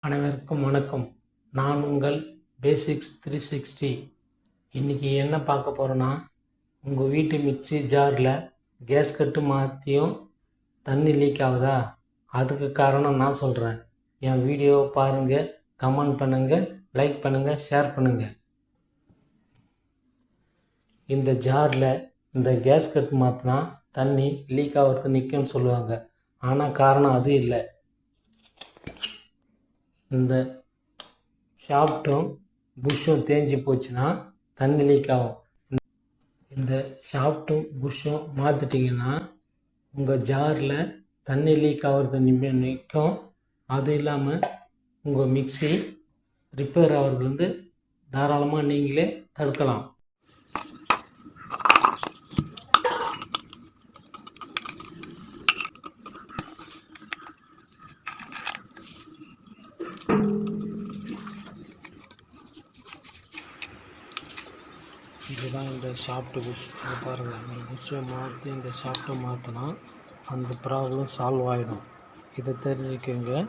அனைவருக்கும் வணக்கம். நான் உங்கள் பேசிக்ஸ் 360. இன்றைக்கி என்ன பார்க்க போகிறோன்னா, உங்கள் வீட்டு மிக்ஸி ஜாரில் கேஸ் கட்டு மாற்றியும் தண்ணி லீக் ஆகுதா? அதுக்கு காரணம் நான் சொல்கிறேன். என் வீடியோவை பாருங்கள், கமெண்ட் பண்ணுங்கள், லைக் பண்ணுங்கள், ஷேர் பண்ணுங்கள். இந்த ஜாரில் இந்த கேஸ் கட்டு மாற்றினா தண்ணி லீக் ஆகிறது நிற்கும்னு சொல்லுவாங்க. ஆனால் காரணம் அது இல்லை. இந்த ஷாஃப்ட்டும் புஷ்ஷும் தேஞ்சு போச்சுன்னா தண்ணி லீக் ஆகும். இந்த ஷாஃப்ட்டும் புஷ்ஷும் மாற்றிட்டிங்கன்னா உங்கள் ஜாரில் தண்ணி லீக் ஆகிறது நிற்கும். அது இல்லாமல் உங்கள் மிக்ஸி ரிப்பேர் ஆகிறது தாராளமாக நீங்களே தடுக்கலாம். இதுதான் இந்த ஷாஃப்ட்டு புஷ். இது பாருங்கள், இந்த புஷ்ஷை மாற்றி இந்த ஷாஃப்ட்டை மாற்றினா அந்த ப்ராப்ளம் சால்வ் ஆகிடும். இதை தெரிஞ்சுக்கோங்க.